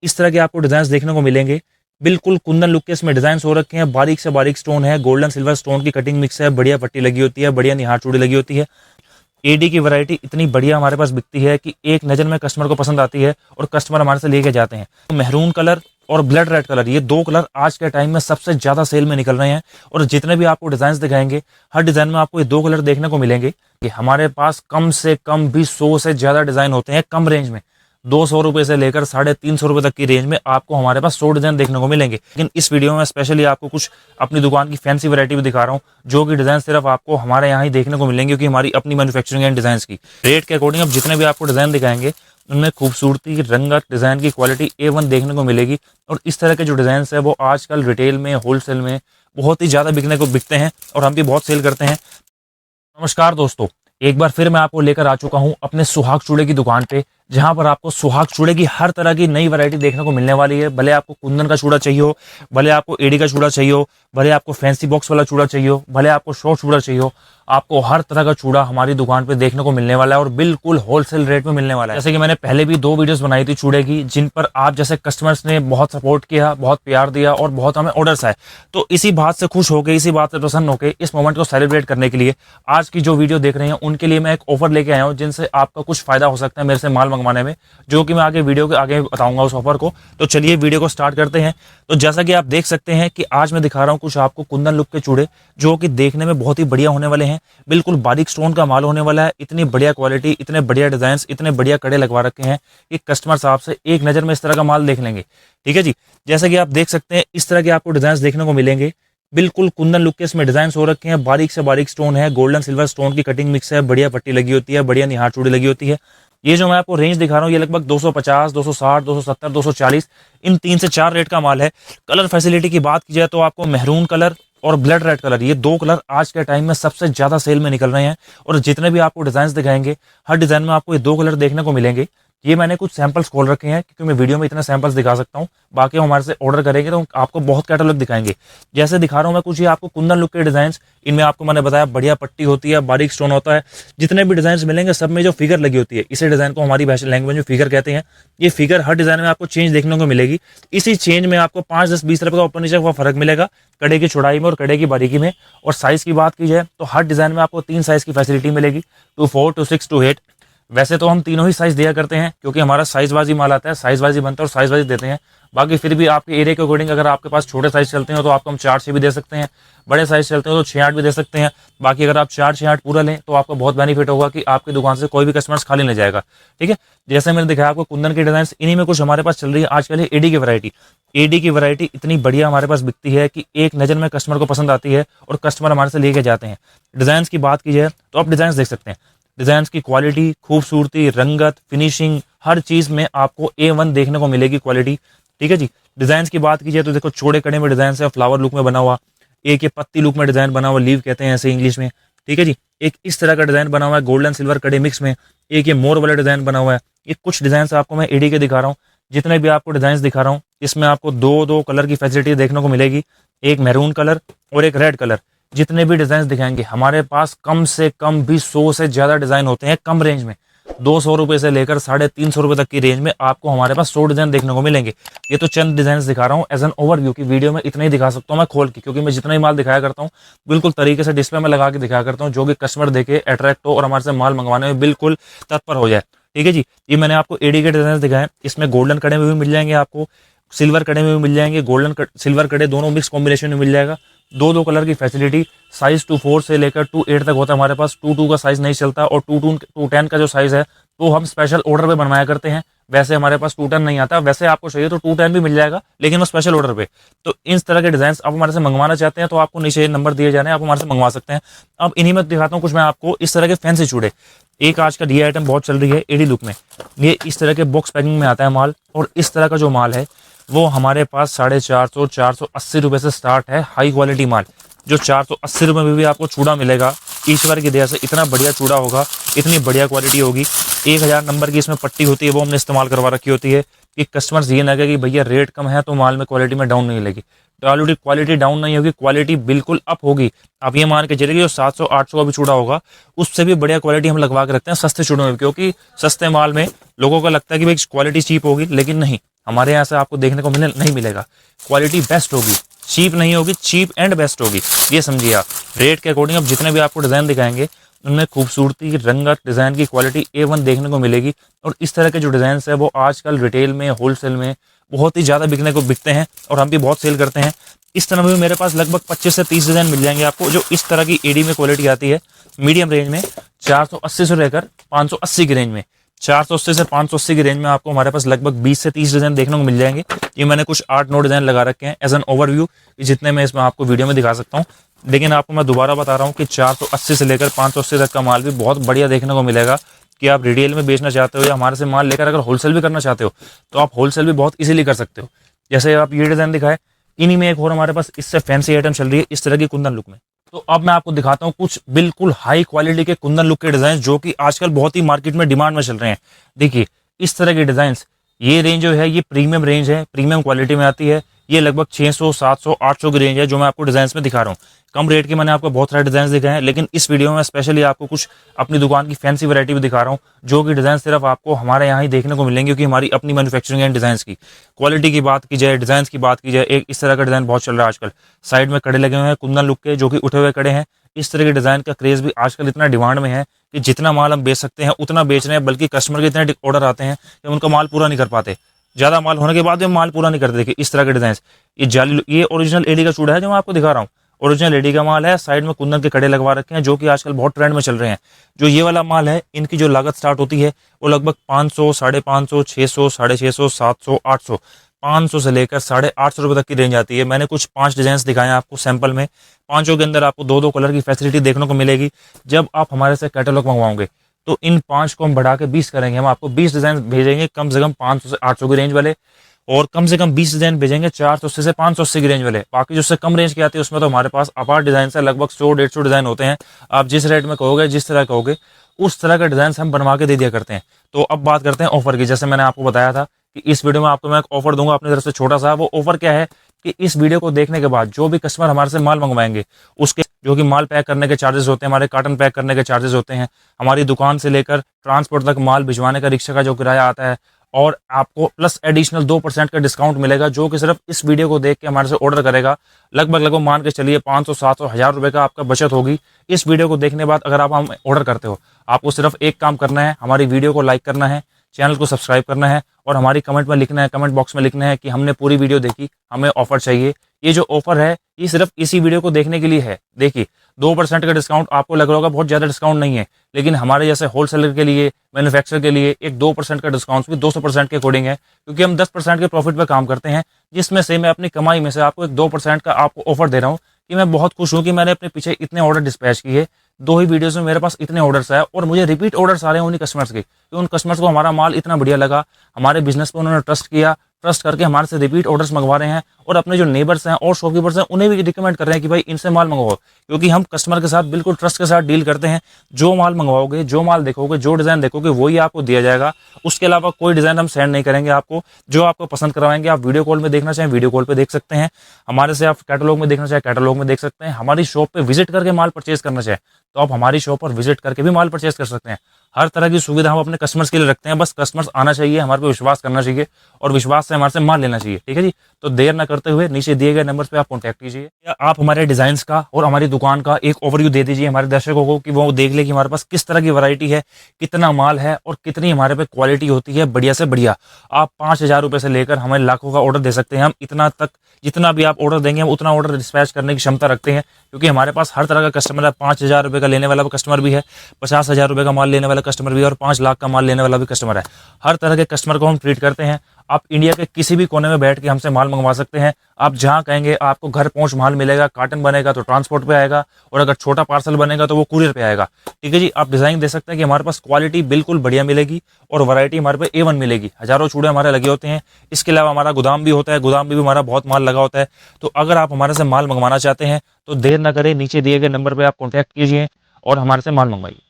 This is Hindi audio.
इस तरह के आपको डिजाइन देखने को मिलेंगे। बिल्कुल कुंदन लुक के इसमें डिजाइन हो रखे हैं, बारीक से बारीक स्टोन है, गोल्डन सिल्वर स्टोन की कटिंग मिक्स है, बढ़िया पट्टी लगी होती है, बढ़िया निहार चूड़ी लगी होती है। एडी की वैरायटी इतनी बढ़िया हमारे पास बिकती है कि एक नज़र में कस्टमर को पसंद आती है और कस्टमर हमारे से लेके जाते हैं। तो मेहरून कलर और ब्लड रेड कलर, ये दो कलर आज के टाइम में सबसे ज़्यादा सेल में निकल रहे हैं। और जितने भी आपको डिज़ाइन दिखाएंगे, हर डिज़ाइन में आपको ये दो कलर देखने को मिलेंगे। कि हमारे पास कम से कम भी 100 से ज़्यादा डिज़ाइन होते हैं कम रेंज में। 200 रुपये से लेकर 350 रुपये तक की रेंज में आपको हमारे पास 100 डिज़ाइन देखने को मिलेंगे। लेकिन इस वीडियो में स्पेशली आपको कुछ अपनी दुकान की फैंसी वैरायटी भी दिखा रहा हूँ, जो कि डिज़ाइन सिर्फ आपको हमारे यहाँ ही देखने को मिलेंगे, क्योंकि हमारी अपनी मैन्युफैक्चरिंग है डिज़ाइन की। रेट के अकॉर्डिंग अब जितने भी आपको डिज़ाइन दिखाएंगे उनमें खूबसूरती, रंगत, डिज़ाइन की क्वालिटी A1 देखने को मिलेगी। और इस तरह के जो डिज़ाइन है वो आजकल रिटेल में, होलसेल में बहुत ही ज़्यादा बिकते हैं और हम भी बहुत सेल करते हैं। नमस्कार दोस्तों, एक बार फिर मैं आपको लेकर आ चुका हूं अपने सुहाग चूड़े की दुकान पे, जहां पर आपको सुहाग चूड़े की हर तरह की नई वैरायटी देखने को मिलने वाली है। भले आपको कुंदन का चूड़ा चाहिए हो, भले आपको एडी का चूड़ा चाहिए हो, भले आपको फैंसी बॉक्स वाला चूड़ा चाहिए हो, भले आपको शॉर्ट चूड़ा चाहिए हो, आपको हर तरह का चूड़ा हमारी दुकान पे देखने को मिलने वाला है और बिल्कुल होलसेल रेट में मिलने वाला है। जैसे कि मैंने पहले भी 2 वीडियोस बनाई थी चूड़े की, जिन पर आप जैसे कस्टमर्स ने बहुत सपोर्ट किया, बहुत प्यार दिया और बहुत हमें ऑर्डर्स आए। तो इसी बात से खुश होकर, इसी बात से प्रसन्न होकर, इस मोमेंट को सेलिब्रेट करने के लिए आज की जो वीडियो देख रहे हैं उनके लिए मैं एक ऑफर लेके आया हूँ, जिनसे आपका कुछ फायदा हो सकता है मेरे से माल मंगवाने में, जो कि मैं आगे वीडियो के आगे बताऊंगा उस ऑफर को। तो चलिए वीडियो को स्टार्ट करते हैं। तो जैसा कि आप देख सकते हैं कि आज मैं दिखा रहा हूं कुछ आपको कुंदन लुक के चूड़े, जो कि देखने में बहुत ही बढ़िया होने वाले हैं। बिल्कुल बारीक स्टोन का माल होने वाला है। इतनी बढ़िया क्वालिटी, इतने बढ़िया डिजाइन, इतने बढ़िया कड़े लगवा रखे हैं कि कस्टमर साहब से एक नजर में इस तरह का माल देख लेंगे। ठीक है जी, जैसा कि आप देख सकते हैं इस तरह के आपको डिजाइन देखने को मिलेंगे। बिल्कुल कुंदन लुक के इसमें डिजाइन हो रखे हैं, बारीक से बारीक स्टोन है, गोल्डन सिल्वर स्टोन की कटिंग मिक्स है, बढ़िया पट्टी लगी होती है, बढ़िया निहार चूड़ी लगी होती है। ये जो मैं आपको रेंज दिखा रहा हूँ ये लगभग 250, 260, 270, 240 इन 3 से 4 रेट का माल है। कलर फैसिलिटी की बात की जाए तो आपको मेहरून कलर और ब्लड रेड कलर, ये दो कलर आज के टाइम में सबसे ज्यादा सेल में निकल रहे हैं। और जितने भी आपको डिजाइन दिखाएंगे, हर डिजाइन में आपको ये दो कलर देखने को मिलेंगे। ये मैंने कुछ सैंपल्स खोल रखे हैं, क्योंकि मैं वीडियो में इतने सैंपल्स दिखा सकता हूँ। बाकी हमारे से ऑर्डर करेंगे तो आपको बहुत कैटलॉग दिखाएंगे। जैसे दिखा रहा हूँ मैं कुछ ये आपको कुंदन लुक के डिजाइन, इनमें आपको मैंने बताया बढ़िया पट्टी होती है, बारीक स्टोन होता है। जितने भी डिजाइन मिलेंगे सब में जो फिगर लगी होती है, इसी डिजाइन को हमारी भाषा लैंग्वेज में फिगर कहते हैं। ये फिगर हर डिजाइन में आपको चेंज देखने को मिलेगी। इसी चेंज में आपको 5, 10, 20 रुपए का ऊपर नीचे का फर्क मिलेगा कड़े की चौड़ाई में और कड़े की बारीकी में। और साइज की बात की जाए तो हर डिजाइन में आपको 3 साइज की फैसिलिटी मिलेगी, 2, 4, 2, 6, 2, 8। वैसे तो हम तीनों ही साइज दिया करते हैं, क्योंकि हमारा साइज बाजी माल आता है, साइज बाजी बनता है और साइज बाजी देते हैं। बाकी फिर भी आपके एरिया के अकॉर्डिंग अगर आपके पास छोटे साइज चलते हैं तो आपको हम 4-6 भी दे सकते हैं, बड़े साइज चलते हैं तो 6-8 भी दे सकते हैं। बाकी अगर आप 4-6-8 पूरा लें तो आपको बहुत बेनिफिट होगा कि आपकी दुकान से कोई भी कस्टमर्स खाली नहीं जाएगा। ठीक है, जैसे मैंने दिखाया आपको कुंदन की डिजाइन, इन्हीं में कुछ हमारे पास चल रही है आजकल एडी की वैरायटी। एडी की वैरायटी इतनी बढ़िया हमारे पास बिकती है कि एक नज़र में कस्टमर को पसंद आती है और कस्टमर हमारे से लेके जाते हैं। डिजाइन की बात की जाए तो आप डिजाइन देख सकते हैं, डिजाइन की क्वालिटी, खूबसूरती, रंगत, फिनिशिंग, हर चीज में आपको A1 देखने को मिलेगी क्वालिटी। ठीक है जी, डिजाइन की बात की जाए तो देखो चौड़े कड़े में डिजाइन है, फ्लावर लुक में बना हुआ, एक ये पत्ती लुक में डिजाइन बना हुआ, लीव कहते हैं ऐसे इंग्लिश में। ठीक है जी, एक इस तरह का डिजाइन बना हुआ है गोल्डन सिल्वर कड़े मिक्स में, एक ये मोर वाला डिजाइन बना हुआ है। ये कुछ डिजाइन आपको मैं एडी के दिखा रहा हूँ। जितने भी आपको डिजाइन दिखा रहा हूँ इसमें आपको 2-2 कलर की फैसिलिटी देखने को मिलेगी, एक मैरून कलर और एक रेड कलर। जितने भी डिजाइन दिखाएंगे हमारे पास कम से कम भी 100 से ज्यादा डिजाइन होते हैं कम रेंज में। 200 रुपए से लेकर 350 रुपए तक की रेंज में आपको हमारे पास 100 डिजाइन देखने को मिलेंगे। ये तो चंद डिजाइन दिखा रहा हूँ एज एन ओवरव्यू की, वीडियो में इतना ही दिखा सकता हूँ मैं खोल के, क्योंकि मैं जितना ही माल दिखाया करता हूँ बिल्कुल तरीके से डिस्प्ले में लगा के दिखाया करता हूँ, जो कि कस्टमर देखे अट्रैक्ट हो और हमारे से माल मंगवाने में बिल्कुल तत्पर हो जाए। ठीक है जी, ये मैंने आपको एडी के डिजाइन दिखाए, इसमें गोल्डन कड़े में भी मिल जाएंगे, आपको सिल्वर कड़े में भी मिल जाएंगे, गोल्डन सिल्वर कड़े दोनों मिक्स कॉम्बिनेशन में मिल जाएगा। 2-2 कलर की फैसिलिटी, साइज 2-4 से लेकर 2-8 तक होता है हमारे पास। 2-2 का साइज नहीं चलता और 2-10 का जो साइज है तो हम स्पेशल ऑर्डर पे बनवाया करते हैं। वैसे हमारे पास 2-10 नहीं आता, वैसे आपको चाहिए तो 2-10 भी मिल जाएगा, लेकिन वो स्पेशल ऑर्डर पे। तो इस तरह के डिजाइन आप हमारे से मंगवाना चाहते हैं तो आपको नीचे नंबर दिए जा रहे हैं, आप हमारे से मंगवा सकते हैं। अब इन्हीं में दिखाता हूँ कुछ मैं आपको इस तरह के फैंसी चूड़े। एक आजकल ये आइटम बहुत चल रही है एडी लुक में, ये इस तरह के बॉक्स पैकिंग में आता है माल, और इस तरह का जो माल है वो हमारे पास 450, 480 रुपए से स्टार्ट है हाई क्वालिटी माल, जो 480 रुपए में भी आपको चूड़ा मिलेगा। ईश्वर की दया से इतना बढ़िया चूड़ा होगा, इतनी बढ़िया क्वालिटी होगी। 1000 नंबर की इसमें पट्टी होती है, वो हमने इस्तेमाल करवा रखी होती है। कि कस्टमर्स ये ना कहे कि भैया रेट कम है तो माल में क्वालिटी में डाउन नहीं लगी। क्वालिटी डाउन नहीं होगी, क्वालिटी बिल्कुल अप होगी। आप ये मान के चलिए कि जो 700-800 का भी चूड़ा होगा उससे भी बढ़िया क्वालिटी हम लगवा के रखते हैं सस्ते चूड़ों में, क्योंकि सस्ते माल में लोगों को लगता है कि भाई क्वालिटी चीप होगी, लेकिन नहीं, हमारे यहाँ से आपको देखने को नहीं मिलेगा। क्वालिटी बेस्ट होगी, चीप नहीं होगी, चीप एंड बेस्ट होगी, ये समझिए आप। रेट के अकॉर्डिंग अब जितने भी आपको डिज़ाइन दिखाएंगे उनमें खूबसूरती, रंगत, डिज़ाइन की क्वालिटी A1 देखने को मिलेगी। और इस तरह के जो डिज़ाइन है वो आजकल रिटेल में, होलसेल में बहुत ही ज़्यादा बिकते हैं और हम भी बहुत सेल करते हैं। इस तरह में मेरे पास लगभग 25 से 30 डिज़ाइन मिल जाएंगे आपको जो इस तरह की एडी में क्वालिटी आती है। मीडियम रेंज में 480 से लेकर 580 की रेंज में, 480 से 580 की रेंज में आपको हमारे पास लगभग 20 से 30 डिज़ाइन देखने को मिल जाएंगे। ये मैंने कुछ 8-9 डिज़ाइन लगा रखे हैं एज एन ओवरव्यू, जितने मैं इसमें आपको वीडियो में दिखा सकता हूँ। लेकिन आपको मैं दोबारा बता रहा हूँ कि 480 से लेकर 580 तक का माल भी बहुत बढ़िया देखने को मिलेगा। कि आप रिटेल में बेचना चाहते हो या हमारे से माल लेकर अगर होलसेल भी करना चाहते हो तो आप होलसेल भी बहुत इजीली कर सकते हो। जैसे आप ये डिज़ाइन दिखाए, इन्हीं में एक और हमारे पास इससे फैंसी आइटम चल रही है इस तरह की कुंदन लुक में। तो अब मैं आपको दिखाता हूँ कुछ बिल्कुल हाई क्वालिटी के कुंदन लुक के डिज़ाइन जो कि आजकल बहुत ही मार्केट में डिमांड में चल रहे हैं। देखिए इस तरह के डिज़ाइन, ये रेंज जो है ये प्रीमियम रेंज है, प्रीमियम क्वालिटी में आती है। ये लगभग 600, 700, 800 की रेंज है जो मैं आपको डिज़ाइन में दिखा रहा हूँ। कम रेट के मैंने आपको बहुत सारे डिज़ाइन दिखाए हैं, लेकिन इस वीडियो में स्पेशली आपको कुछ अपनी दुकान की फैंसी वैरायटी भी दिखा रहा हूँ जो कि डिज़ाइन सिर्फ आपको हमारे यहाँ ही देखने को मिलेंगे, क्योंकि हमारी अपनी मैन्युफैक्चरिंग है डिज़ाइन की। क्वालिटी की बात की जाए, डिज़ाइन की बात की जाए, एक इस तरह का डिज़ाइन बहुत चल रहा है आजकल। साइड में कड़े लगे हुए हैं कुंदन लुक के जो कि उठे हुए कड़े हैं। इस तरह के डिज़ाइन का क्रेज़ भी आजकल इतना डिमांड में है कि जितना माल हम बेच सकते हैं उतना बेच रहे हैं, बल्कि कस्टमर के इतने ऑर्डर आते हैं कि उनका माल पूरा नहीं कर पाते। ज़्यादा माल होने के बाद भी माल पूरा नहीं करते। देखिए इस तरह के डिज़ाइन, ये जाली, ये ओरिजिनल एडी का चूड़ा है जो मैं आपको दिखा रहा हूँ। ओरिजिनल एडी का माल है, साइड में कुंदन के कड़े लगवा रखे हैं जो कि आजकल बहुत ट्रेंड में चल रहे हैं। जो ये वाला माल है इनकी जो लागत स्टार्ट होती है वो लगभग 500, 550, 600, 650, 700, 800, 500 से लेकर 850 रुपये तक की रेंज आती है। मैंने कुछ 5 डिज़ाइन दिखाए हैं आपको सैंपल में। 5 के अंदर आपको 2-2 कलर की फैसिलिटी देखने को मिलेगी। जब आप हमारे से कैटलॉग मंगवाओगे तो इन 5 को हम बढ़ा के 20 करेंगे। हम आपको 20 डिज़ाइन भेजेंगे कम से कम 500 से 800 की रेंज वाले, और कम से कम 20 डिज़ाइन भेजेंगे 480 से 580 की रेंज वाले। बाकी जो उससे कम रेंज के आते हैं उसमें तो हमारे पास अपार डिज़ाइन से लगभग 100-150 डिज़ाइन होते हैं। आप जिस रेट में कहोगे, जिस तरह कहोगे, उस तरह के डिज़ाइन हम बनवा के दे दिया करते हैं। तो अब बात करते हैं ऑफर की। जैसे मैंने आपको बताया था कि इस वीडियो में आपको मैं एक ऑफर दूंगा अपनी तरफ से छोटा सा। वो ऑफर क्या है कि इस वीडियो को देखने के बाद जो भी कस्टमर हमारे से माल मंगवाएंगे उसके जो कि माल पैक करने के चार्जेस होते हैं, हमारे कार्टन पैक करने के चार्जेस होते हैं, हमारी दुकान से लेकर ट्रांसपोर्ट तक माल भिजवाने का रिक्शा का जो किराया आता है, और आपको प्लस एडिशनल 2% का डिस्काउंट मिलेगा जो कि सिर्फ इस वीडियो को देख के हमारे से ऑर्डर करेगा। लगभग मान के चलिए 500, 700, 1000 रुपये का आपका बचत होगी इस वीडियो को देखने के बाद। अगर आप हम ऑर्डर करते हो, आपको सिर्फ एक काम करना है, हमारी वीडियो को लाइक करना है, चैनल को सब्सक्राइब करना है और हमारी कमेंट में लिखना है, कमेंट बॉक्स में लिखना है कि हमने पूरी वीडियो देखी, हमें ऑफर चाहिए। ये जो ऑफर है ये सिर्फ इसी वीडियो को देखने के लिए है। देखिए 2% का डिस्काउंट आपको लग रहा होगा बहुत ज़्यादा डिस्काउंट नहीं है, लेकिन हमारे जैसे होलसेलर के लिए, मैन्युफैक्चरर के लिए एक 2% का डिस्काउंट भी 200% के अकॉर्डिंग है, क्योंकि हम 10% के प्रॉफिट पर काम करते हैं, जिसमें से मैं अपनी कमाई में से आपको एक 2% का आपको ऑफर दे रहा हूँ। कि मैं बहुत खुश हूँ कि मैंने अपने पीछे इतने ऑर्डर डिस्पैच किए, 2 ही वीडियोस में मेरे पास इतने ऑर्डर्स आए और मुझे रिपीट ऑर्डर्स आ रहे हैं उन्हीं कस्टमर्स के, कि उन कस्टमर्स को हमारा माल इतना बढ़िया लगा, हमारे बिजनेस पे उन्होंने ट्रस्ट किया, ट्रस्ट करके हमारे से रिपीट ऑर्डर्स मंगवा रहे हैं और अपने जो नेबर्स हैं और शॉपकीपर्स हैं उन्हें भी रिकमेंड कर रहे हैं कि भाई इनसे माल मंगवाओ, क्योंकि हम कस्टमर के साथ बिल्कुल ट्रस्ट के साथ डील करते हैं। जो माल मंगवाओगे, जो माल देखोगे, जो डिज़ाइन देखोगे वही आपको दिया जाएगा। उसके अलावा कोई डिज़ाइन हम सेंड नहीं करेंगे आपको। जो आपको पसंद करवाएंगे, आप वीडियो कॉल में देखना चाहें वीडियो कॉल पे देख सकते हैं, हमारे से आप कैटलॉग में देखना चाहें कैटलॉग में देख सकते हैं, हमारी शॉप पे विजिट करके माल परचेज करना चाहें तो आप हमारी शॉप पर विजिट करके भी माल परचेज कर सकते हैं। हर तरह की सुविधा हम अपने कस्टमर्स के लिए रखते हैं, बस कस्टमर्स आना चाहिए, हमारे पे विश्वास करना चाहिए और विश्वास से हमारे से माल लेना चाहिए। ठीक है जी, तो देर ना करते हुए नीचे दिए गए नंबर पे आप कॉन्टैक्ट कीजिए, या आप हमारे डिजाइन्स का और हमारी दुकान का एक ओवरव्यू दे दीजिए हमारे दर्शकों को, कि वो देख ले कि हमारे पास किस तरह की वैरायटी है, कितना माल है और कितनी हमारे पे क्वालिटी होती है बढ़िया से बढ़िया। आप 5000 रुपये से लेकर हमें लाखों का ऑर्डर दे सकते हैं। हम इतना तक जितना भी आप ऑर्डर देंगे हम उतना ऑर्डर डिस्पैच करने की क्षमता रखते हैं, क्योंकि हमारे पास हर तरह का कस्टमर है। 5000 रुपये का लेने वाला कस्टमर भी है, 50,000 रुपये का माल लेने वाला कस्टमर भी है और 5 लाख का माल लेने वाला भी कस्टमर है। हर तरह के कस्टमर को हम ट्रीट करते हैं। आप इंडिया के किसी भी कोने में बैठ के हमसे माल मंगवा सकते हैं। आप जहां कहेंगे आपको घर पहुंच माल मिलेगा। कार्टन बनेगा तो ट्रांसपोर्ट पे आएगा और अगर छोटा पार्सल बनेगा तो वो कुरियर पे आएगा। ठीक है जी, आप डिजाइन दे सकते हैं कि हमारे पास क्वालिटी बिल्कुल बढ़िया मिलेगी और वैरायटी हमारे पे A1 मिलेगी। हजारों चूड़े हमारे लगे होते हैं। इसके अलावा हमारा गोदाम भी होता है, गोदाम में भी हमारा बहुत माल लगा होता है। तो अगर आप हमारे से माल मंगवाना चाहते हैं तो देर न करें, नीचे दिए गए नंबर पर आप कॉन्टैक्ट कीजिए और हमारे से माल मंगवाइए।